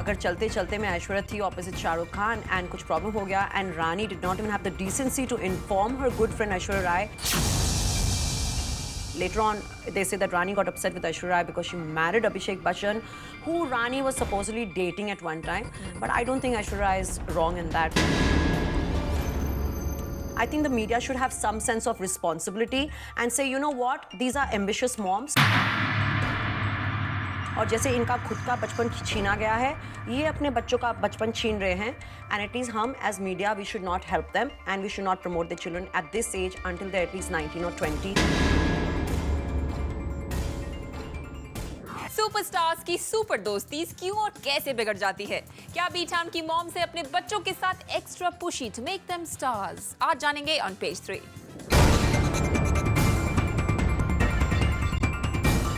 अगर चलते चलते में ऐश्वर्या थी ऑपोजिट शाहरुख खान एंड कुछ प्रॉब्लम हो गया and Rani did not even have the decency to inform her good friend Aishwarya Rai. Later on, they say that Rani got upset with Aishwarya Rai because she married Abhishek Bachchan, who Rani was supposedly dating at one time. But I don't think Aishwarya Rai is wrong in that. I think the media should have some sense of responsibility and say, you know what, these are ambitious moms. और जैसे इनका खुद का बचपन छीना गया है, ये अपने बच्चों का बचपन छीन रहे हैं, and at least हम as media we should not help them and we should not promote their children at this age until they're at least 19 or 20. Superstars की सुपर दोस्ती क्यों और कैसे बिगड़ जाती है? क्या बी टाउन की मॉम से अपने बच्चों के साथ extra pushy to make them stars? आज जानेंगे ऑन पेज 3.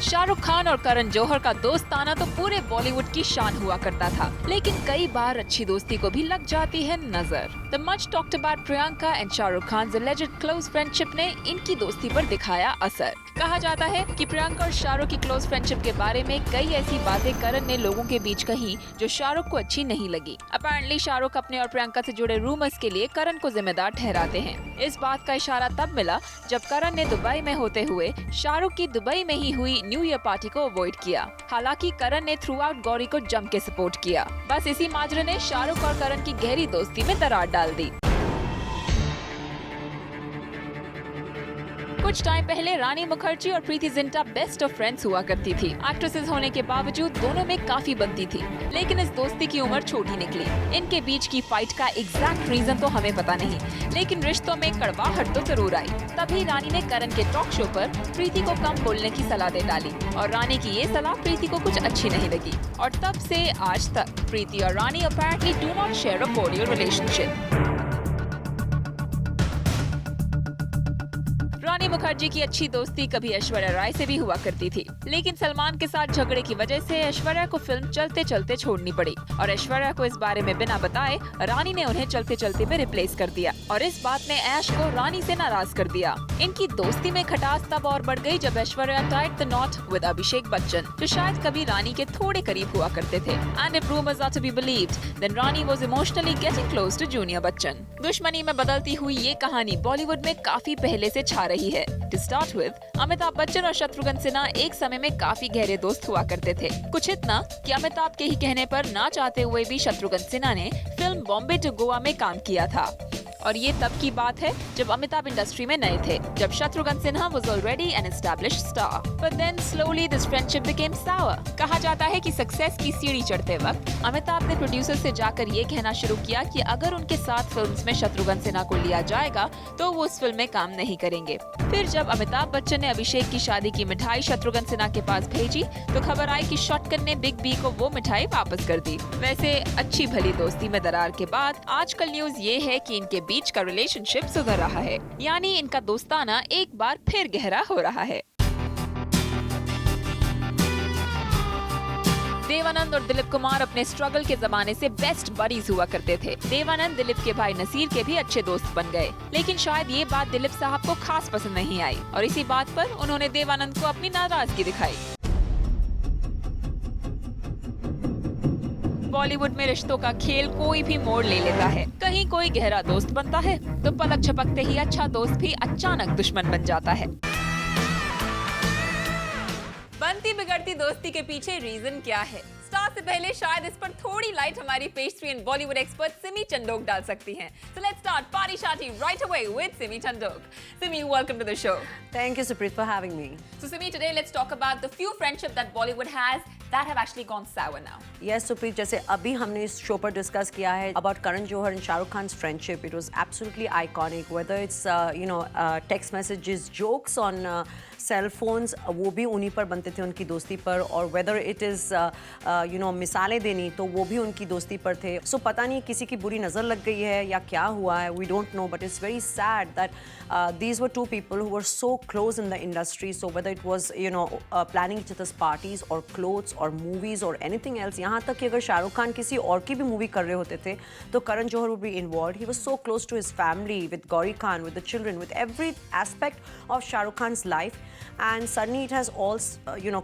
शाहरुख खान और करण जौहर का दोस्ताना तो पूरे बॉलीवुड की शान हुआ करता था, लेकिन कई बार अच्छी दोस्ती को भी लग जाती है नजर. The much talked about Priyanka and Shahrukh Khan alleged close friendship ने इनकी दोस्ती पर दिखाया असर. कहा जाता है कि प्रियंका और शाहरुख की क्लोज फ्रेंडशिप के बारे में कई ऐसी बातें करण ने लोगों के बीच कही जो शाहरुख को अच्छी नहीं लगी. अपेरेंटली शाहरुख अपने और प्रियंका से जुड़े रूमर्स के लिए करण को जिम्मेदार ठहराते हैं. इस बात का इशारा तब मिला जब करण ने दुबई में होते हुए शाहरुख की दुबई में ही हुई न्यू ईयर पार्टी को अवॉइड किया. हालांकि करण ने थ्रू आउट गौरी को जम के सपोर्ट किया. बस इसी माजरे ने शाहरुख और करण की गहरी दोस्ती में दरार डाल दी. कुछ टाइम पहले रानी मुखर्जी और Preity Zinta best of friends हुआ करती थी. एक्ट्रेसेस होने के बावजूद दोनों में काफी बनती थी, लेकिन इस दोस्ती की उम्र छोटी निकली. इनके बीच की फाइट का एग्जैक्ट रीजन तो हमें पता नहीं, लेकिन रिश्तों में कड़वाहट तो जरूर आई. तभी रानी ने करण के टॉक शो पर प्रीति को कम बोलने की सलाह दे डाली और रानी की ये सलाह प्रीति को कुछ अच्छी नहीं लगी. और तब से आज तक प्रीति और Rani apparently do not share a cordial relationship. Rani Mukherjee की अच्छी दोस्ती कभी ऐश्वर्या राय से भी हुआ करती थी, लेकिन सलमान के साथ झगड़े की वजह से ऐश्वर्या को फिल्म चलते चलते छोड़नी पड़ी और ऐश्वर्या को इस बारे में बिना बताए रानी ने उन्हें चलते चलते में रिप्लेस कर दिया और इस बात ने ऐश को रानी से नाराज कर दिया. इनकी दोस्ती में खटास तब और बढ़ गई जब Aishwarya tied the knot with Abhishek Bachchan, जो शायद कभी रानी के थोड़े करीब हुआ करते थे. And if rumours are to be believed, then Rani was emotionally getting close to junior Bachchan. दुश्मनी में बदलती हुई ये कहानी बॉलीवुड में काफी पहले से छा रही है. To start with, Amitabh Bachchan और शत्रुघ्न सिन्हा एक समय में काफी गहरे दोस्त हुआ करते थे. कुछ इतना कि अमिताभ के ही कहने पर ना चाहते हुए भी शत्रुघ्न सिन्हा ने फिल्म बॉम्बे टू गोवा में काम किया था. और ये तब की बात है जब अमिताभ इंडस्ट्री में नए थे, जब Shatrughan Sinha was already an established star. But then slowly this friendship became sour. कहा जाता है कि सक्सेस की सीढ़ी चढ़ते वक्त अमिताभ ने प्रोड्यूसर से जाकर ये कहना शुरू किया कि अगर उनके साथ फिल्म्स में शत्रुघ्न सिन्हा को लिया जाएगा तो वो उस फिल्म में काम नहीं करेंगे. फिर जब अमिताभ बच्चन ने अभिषेक की शादी की मिठाई शत्रुघ्न सिन्हा के पास भेजी तो खबर आई कि शॉटगन ने बिग बी को वो मिठाई वापस कर दी. वैसे अच्छी भली दोस्ती में दरार के बाद आजकल न्यूज ये है कि इनके बीच का रिलेशनशिप सुधर रहा है, यानी इनका दोस्ताना एक बार फिर गहरा हो रहा है. देवानंद और दिलीप कुमार अपने स्ट्रगल के जमाने से बेस्ट बडीज हुआ करते थे. देवानंद दिलीप के भाई नसीर के भी अच्छे दोस्त बन गए, लेकिन शायद ये बात दिलीप साहब को खास पसंद नहीं आई और इसी बात पर उन्होंने देवानंद को अपनी नाराजगी दिखाई. बॉलीवुड में रिश्तों का खेल कोई भी मोड़ ले लेता है. कहीं कोई गहरा दोस्त बनता है तो पलक झपकते ही अच्छा दोस्त भी अचानक दुश्मन बन जाता है. बनती बिगड़ती दोस्ती के पीछे रीजन क्या है? स्टार से पहले शायद इस पर थोड़ी लाइट हमारी page 3 and Bollywood expert Simi Chandok डाल सकती हैं. So let's start party sharty right away with Simi Chandok. Simi, welcome to the show. Thank you, Supreet, for having me. So Simi, today let's talk about the few friendships that Bollywood has that have actually gone sour now. Yes, Supreet, जैसे अभी हमने इस show पर discuss किया है about Karan Johar and Shahrukh Khan's friendship. It was absolutely iconic. Whether it's text messages, jokes on cell phones, वो भी उन्हीं पर बनते थे उनकी दोस्ती पर. और whether it is मिसालें देनी तो वो भी उनकी दोस्ती पर थे. सो पता नहीं किसी की बुरी नज़र लग गई है या क्या हुआ है, we don't know, but it's very sad that these were two people who were so close in the industry. So whether it was planning each other's parties or clothes or movies or anything else, यहाँ तक कि अगर शाहरुख खान किसी और की भी movie कर रहे होते थे तो Karan Johar would be involved. He was so close to his family, with Gauri Khan, with the children, with every aspect of Shahrukh Khan's life. and suddenly it has all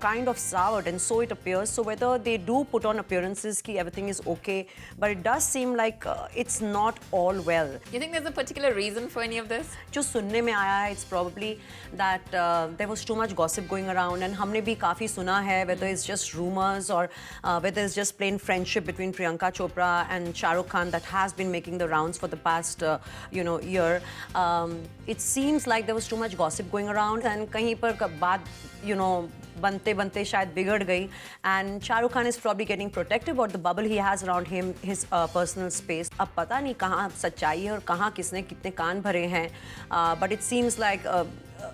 kind of soured, and so it appears. So whether they do put on appearances ki everything is okay, but it does seem like it's not all well. You think there's a particular reason for any of this? जो सुनने में आया है, it's probably that there was too much gossip going around, and हमने भी काफ़ी सुना है, whether it's just rumors or whether it's just plain friendship between Priyanka Chopra and Shah Rukh Khan that has been making the rounds for the past year. It seems like there was too much gossip going around, and कहीं पर बात बनते बनते शायद बिगड़ गई, and Shah Rukh Khan is probably getting protective about the bubble he has around him, his personal space. अब पता नहीं कहाँ सच्चाई है और कहाँ किसने कितने कान भरे हैं, but it seems like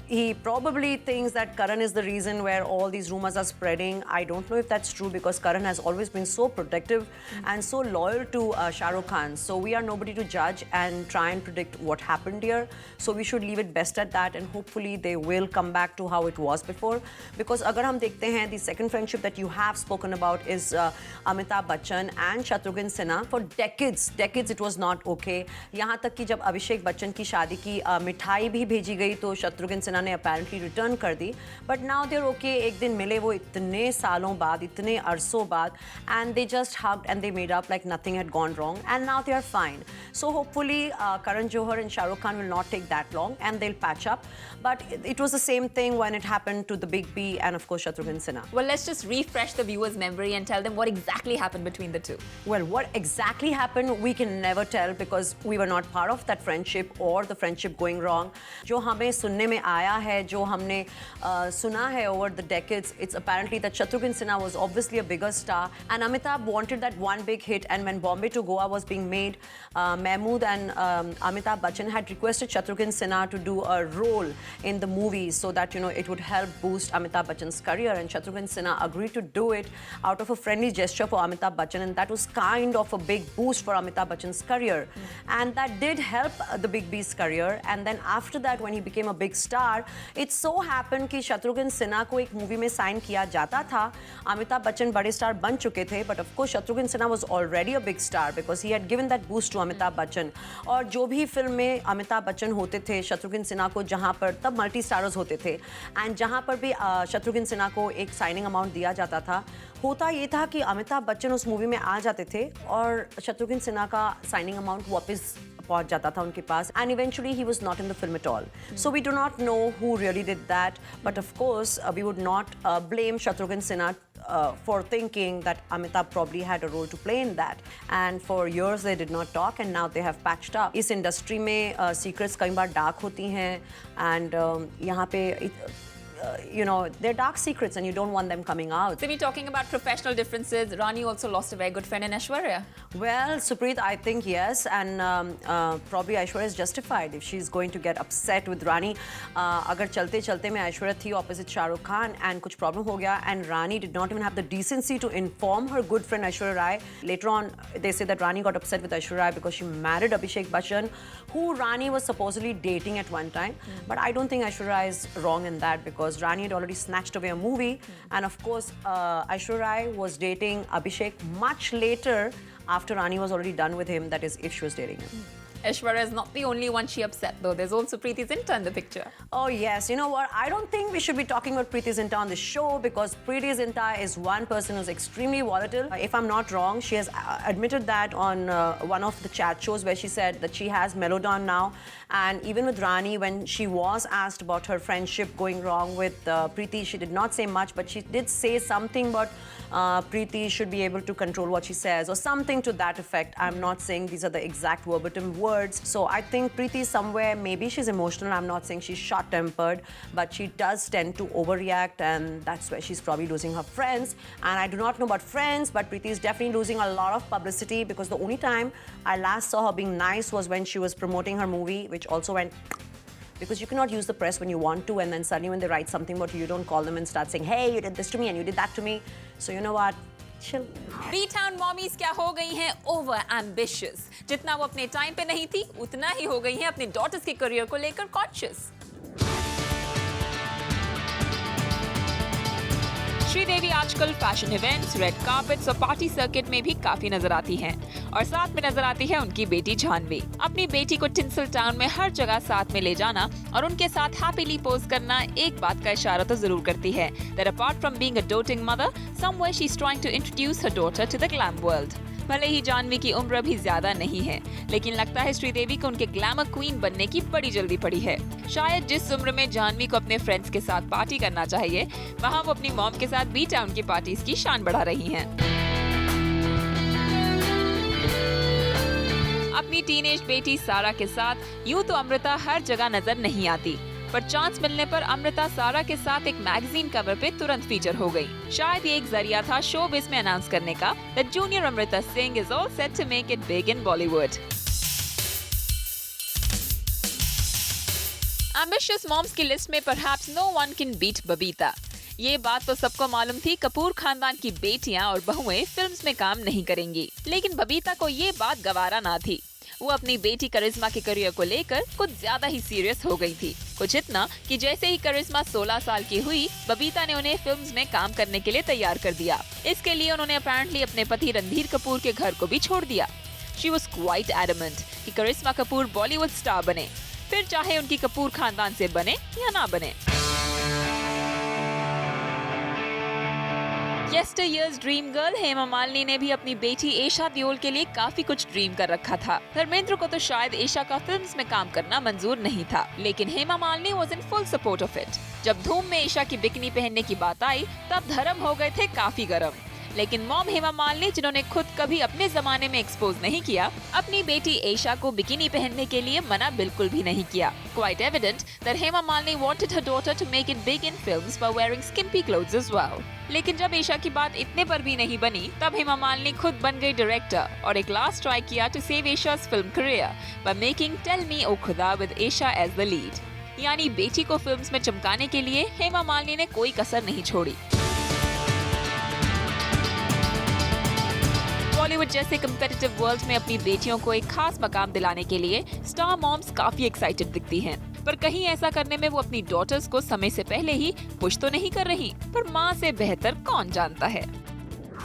he probably thinks that Karan is the reason where all these rumors are spreading. I don't know if that's true, because Karan has always been so protective and so loyal to Shah Rukh Khan. So we are nobody to judge and try and predict what happened here. So we should leave it best at that, and hopefully they will come back to how it was before. Because agar hum dekhte hain, the second friendship that you have spoken about is Amitabh Bachchan and Shatrughan Sinha. For decades it was not okay. यहाँ तक कि जब अभिषेक बच्चन की शादी की मिठाई भी भेजी गई तो शत्रुघ्न सिन्हा ने apparently return कर दी, but now they're okay. एक दिन मिले वो इतने सालों बाद, इतने अरसों बाद, and they just hugged and they made up like nothing had gone wrong, and now they are fine. So hopefully Karan Johar and Shah Rukh Khan will not take that long and they'll patch up. But it was the same thing when it happened to the Big B and of course Shatrughan Sinha. Well, let's just refresh the viewers' memory and tell them what exactly happened between the two. Well, what exactly happened, we can never tell because we were not part of that friendship or the friendship going wrong. जो हमें सुनने में आया है, जो हमने सुना है over the decades, it's apparently that Shatrughan Sinha was obviously a bigger star and Amitabh wanted that one big hit, and when Bombay to Goa was being made, Mahmood and Amitabh Bachchan had requested Shatrughan Sinha to do a role in the movie so that it would help boost Amitabh Bachchan's career, and Shatrughan Sinha agreed to do it out of a friendly gesture for Amitabh Bachchan, and that was kind of a big boost for Amitabh Bachchan's career. And that did help the Big B's career, and then after that when he became a big star, it so happened कि शत्रुघ्न सिन्हा को एक movie में sign किया जाता था. अमिताभ बच्चन बड़े star बन चुके थे, but of course Shatrughan Sinha was already a big star because he had given that boost to Amitabh Bachchan. और जो भी फिल्म में अमिताभ बच्चन होते थे शत्रुघ्न सिन्हा को, जहाँ पर तब मल्टी स्टारर्स होते थे, एंड जहाँ पर भी शत्रुघ्न सिन्हा को एक साइनिंग अमाउंट दिया जाता था, होता ये था कि अमिताभ बच्चन उस मूवी में आ जाते थे और शत्रुघ्न सिन्हा का साइनिंग अमाउंट वापस पहुंच जाता था उनके पास, and eventually he was not in the film at all. So we do not know who really did that, but of course we would not blame Shatrughan Sinha for thinking that Amitabh probably had a role to play in that. And for years they did not talk, and now they have patched up. इस industry में secrets कई बार dark होती हैं, and यहाँ पे they're dark secrets and you don't want them coming out. So we're talking about professional differences. Rani also lost a very good friend in Aishwarya. Well, Supreet, I think yes, and probably Aishwarya is justified if she's going to get upset with Rani. अगर चलते चलते में Aishwarya थी opposite Shah Rukh Khan and कुछ problem हो गया, and Rani did not even have the decency to inform her good friend Aishwarya Rai. Later on, they say that Rani got upset with Aishwarya Rai because she married Abhishek Bachchan, who Rani was supposedly dating at one time. But I don't think Aishwarya Rai is wrong in that because Rani had already snatched away a movie, and of course Aishwarya Rai was dating Abhishek much later after Rani was already done with him, that is if she was dating him. Aishwarya is not the only one she upset though. There's also Preity Zinta in the picture. Oh yes, you know what? I don't think we should be talking about Preity Zinta on the show because Preity Zinta is one person who's extremely volatile. If I'm not wrong, she has admitted that on one of the chat shows where she said that she has Melodon now. And even with Rani, when she was asked about her friendship going wrong with Preity, she did not say much, but she did say something about Preity should be able to control what she says or something to that effect. I'm not saying these are the exact verbatim words. So I think Preity somewhere, maybe she's emotional. I'm not saying she's short-tempered, but she does tend to overreact, and that's where she's probably losing her friends. And I do not know about friends, but Preity is definitely losing a lot of publicity because the only time I last saw her being nice was when she was promoting her movie, which also went... Because you cannot use the press when you want to, and then suddenly when they write something about you, you don't call them and start saying, hey, you did this to me and you did that to me. So you know what? Chill. B-Town mommies क्या हो गई हैं over ambitious. जितना वो अपने time पे नहीं थी, उतना ही हो गई हैं अपने daughters के करियर को लेकर conscious. श्रीदेवी जानवी आजकल फैशन इवेंट्स, रेड कार्पेट्स और पार्टी सर्किट में भी काफी नजर आती हैं। और साथ में नजर आती है उनकी बेटी जानवी। अपनी बेटी को टिंसल टाउन में हर जगह साथ में ले जाना और उनके साथ हैप्पीली पोज करना एक बात का इशारा तो जरूर करती है that apart from being a doting mother, somewhere she's trying to introduce her daughter to the glam world. भले ही जानवी की उम्र भी ज्यादा नहीं है, लेकिन लगता है श्रीदेवी को उनके ग्लैमर क्वीन बनने की बड़ी जल्दी पड़ी है। शायद जिस उम्र में जानवी को अपने फ्रेंड्स के साथ पार्टी करना चाहिए, वहाँ वो अपनी मॉम के साथ बी टाउन की पार्टीज की शान बढ़ा रही हैं। अपनी टीनेज बेटी सारा के साथ यूं तो अमृता हर जगह नजर नहीं आती, पर चांस मिलने पर अमृता सारा के साथ एक मैगजीन कवर पे तुरंत फीचर हो गई। शायद ये एक जरिया था शोबिज़ में अनाउंस करने का that junior Amrita Singh is all set to make it big in Bollywood. Ambitious moms की लिस्ट में perhaps no one can beat Babita. ये बात तो सबको मालूम थी, कपूर खानदान की बेटियां और बहुएं फिल्म्स में काम नहीं करेंगी, लेकिन बबीता को ये बात गवारा ना थी। वो अपनी बेटी करिश्मा के करियर को लेकर कुछ ज्यादा ही सीरियस हो गई थी। कुछ इतना कि जैसे ही करिश्मा 16 साल की हुई, बबीता ने उन्हें फिल्म्स में काम करने के लिए तैयार कर दिया। इसके लिए उन्होंने अपैरेंटली अपने पति रणधीर कपूर के घर को भी छोड़ दिया। शी वॉज क्वाइट एडमेंट कि करिश्मा कपूर बॉलीवुड स्टार बने, फिर चाहे उनकी कपूर खानदान से बने या ना बने। यस्टरयर्स ड्रीम गर्ल हेमा मालिनी ने भी अपनी बेटी एशा देओल के लिए काफी कुछ ड्रीम कर रखा था। धर्मेंद्र को तो शायद एशा का फिल्म्स में काम करना मंजूर नहीं था, लेकिन Hema Malini was in full support of it. जब धूम में एशा की बिकनी पहनने की बात आई, तब धर्म हो गए थे काफी गरम। लेकिन मॉम हेमा मालिनी, जिन्होंने खुद कभी अपने जमाने में एक्सपोज नहीं किया, अपनी बेटी एशा को बिकिनी पहनने के लिए मना बिल्कुल भी नहीं किया। Quite evident that Hema Malini wanted her daughter to make it big in films by wearing skimpy clothes as well. लेकिन जब एशा की बात इतने पर भी नहीं बनी, तब हेमा मालिनी खुद बन गई डायरेक्टर और एक लास्ट ट्राई किया to save Esha's film career by making Tell Me O Khuda with Esha as the lead. यानी बेटी को फिल्म्स में चमकाने के लिए हेमा मालिनी ने कोई कसर नहीं छोड़ी। बॉलीवुड जैसे कम्पिटिटिव वर्ल्ड में अपनी बेटियों को एक खास मकाम दिलाने के लिए स्टार मॉम्स काफी एक्साइटेड दिखती हैं, पर कहीं ऐसा करने में वो अपनी डॉटर्स को समय से पहले ही पुश तो नहीं कर रही, पर माँ से बेहतर कौन जानता है।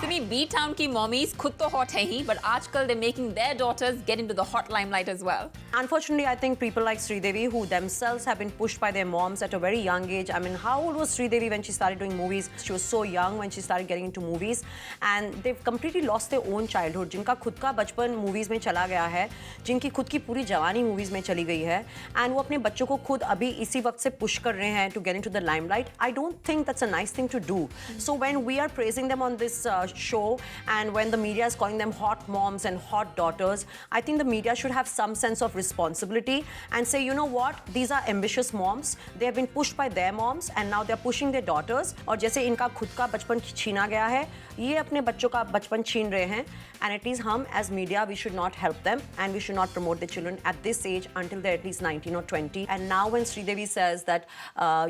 सिमी बी टाउन की मॉमीज खुद तो हॉट है ही, but आजकल they're making their daughters get into the hot limelight as well. Unfortunately, I think people like Sridevi, who themselves have been pushed by their moms at a very young age. I mean, how old was Sridevi when she started doing movies? She was so young when she started getting into movies, and they've completely lost their own childhood. जिनका खुद का बचपन movies में चला गया है, जिनकी खुद की पूरी जवानी movies में चली गई है, and वो अपने बच्चों को खुद अभी इसी वक्त से push कर रहे हैं to get into the limelight. I don't think that's a nice thing to do. So when we are praising them on this show, and when the media is calling them hot moms and hot daughters, I think the media should have some sense of responsibility and say, you know what, these are ambitious moms, they have been pushed by their moms and now they are pushing their daughters, और जैसे इनका खुद का बचपन छीना गया है, ये अपने बच्चों का बचपन छीन रहे हैं, and at least हम as media we should not help them and we should not promote the children at this age until they're at least 19 or 20. And now when Sridevi says that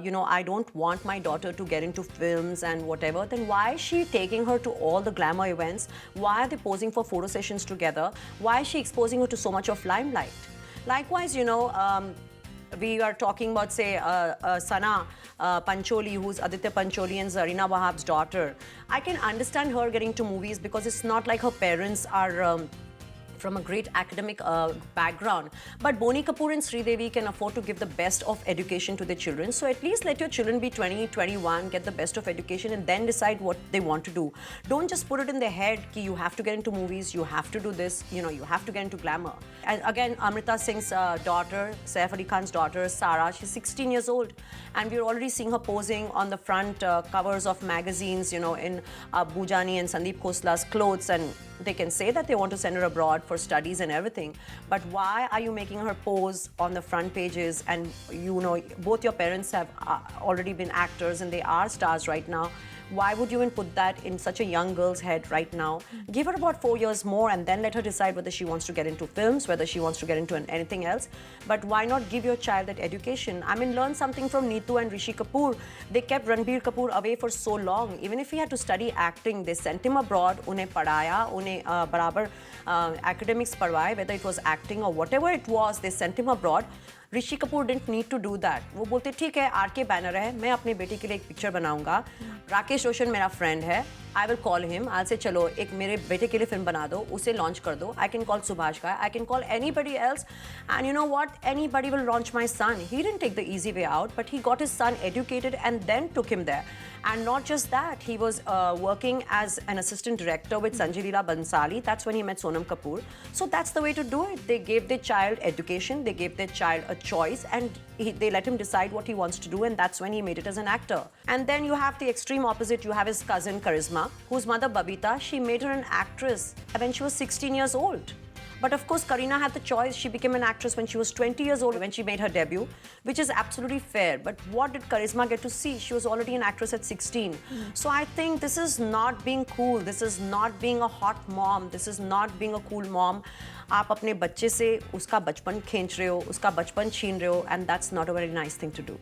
you know, I don't want my daughter to get into films and whatever, then why is she taking her to all the glamour events? Why are they posing for photo sessions together? Why is she exposing her to so much of limelight? Likewise, you know, we are talking about, say, Sana Pancholi, who's Aditya Pancholi and Zarina Wahab's daughter. I can understand her getting to movies because it's not like her parents are from a great academic background. But Boney Kapoor and Sridevi can afford to give the best of education to their children. So at least let your children be 20, 21, get the best of education and then decide what they want to do. Don't just put it in their head that you have to get into movies, you have to do this, you know, you have to get into glamour. And again, Amrita Singh's daughter, Saif Ali Khan's daughter, Sara, she's 16 years old. And we're already seeing her posing on the front covers of magazines, you know, in Bhujani and Sandeep Khosla's clothes, and they can say that they want to send her abroad for studies and everything, but why are you making her pose on the front pages? And you know, both your parents have already been actors and they are stars right now. Why would you even put that in such a young girl's head right now? Give her about 4 years more and then let her decide whether she wants to get into films, whether she wants to get into anything else. But why not give your child that education? I mean, learn something from Neetu and Rishi Kapoor. They kept Ranbir Kapoor away for so long. Even if he had to study acting, they sent him abroad, unhe padhaya, unhe barabar academics padhwaye, whether it was acting or whatever it was, they sent him abroad. Rishi Kapoor didn't need to do that. वो बोलते ठीक है, R K banner है, मैं अपने बेटे के लिए एक पिक्चर बनाऊंगा, राकेश रोशन मेरा फ्रेंड है, आई विल कॉल हिम, आई से चलो एक मेरे बेटे के लिए फिल्म बना दो, उसे लॉन्च कर दो. आई कैन कॉल सुभाष का, I can call anybody else, and you know what, anybody will launch my son. He didn't take the easy way out, but he got his son educated and then took him there. And not just that, he was working as an assistant director with Sanjay Leela Bansali. That's when he met Sonam Kapoor. So that's the way to do it. They gave their child education, they gave their child a choice, and they let him decide what he wants to do, and that's when he made it as an actor. And then you have the extreme opposite. You have his cousin Karisma, whose mother Babita, she made her an actress when she was 16 years old. But of course, Kareena had the choice. She became an actress when she was 20 years old when she made her debut, which is absolutely fair. But what did Karisma get to see? She was already an actress at 16. So I think this is not being cool. This is not being a hot mom. This is not being a cool mom. आप अपने बच्चे से उसका बचपन खींच रहे हो, उसका बचपन छीन रहे हो, and that's not a very nice thing to do.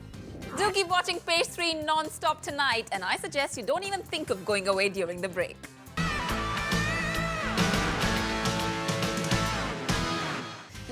Do keep watching Page 3 non-stop tonight, and I suggest you don't even think of going away during the break.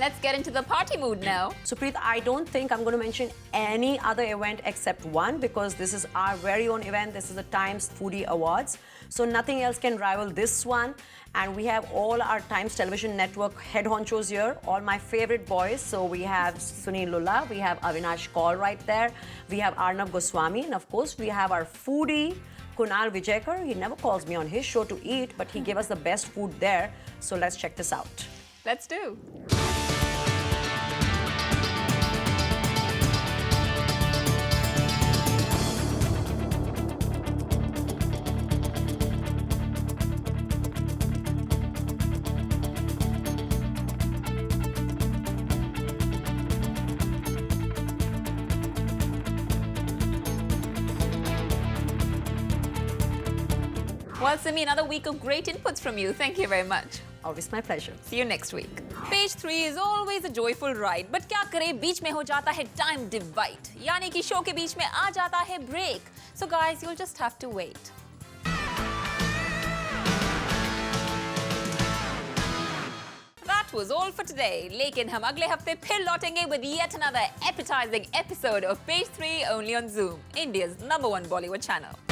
Let's get into the party mood now. Supreet, I don't think I'm going to mention any other event except one, because this is our very own event. This is the Times Foodie Awards. So nothing else can rival this one. And we have all our Times Television Network head honchos here, all my favorite boys. So we have Sunil Lulla, we have Avinash Kaul right there, we have Arnab Goswami, and of course we have our foodie, Kunal Vijayakar. He never calls me on his show to eat, but he gave us the best food there. So let's check this out. Let's do. Well, Simi, another week of great inputs from you. Thank you very much. Always my pleasure. See you next week. Page 3 is always a joyful ride, but क्या करें, बीच में हो जाता है time divide, यानी कि show के बीच में आ जाता है break. So guys, you'll just have to wait. That was all for today. लेकिन हम अगले हफ्ते फिर लौटेंगे with yet another appetizing episode of Page 3 only on Zoom, India's #1 Bollywood channel.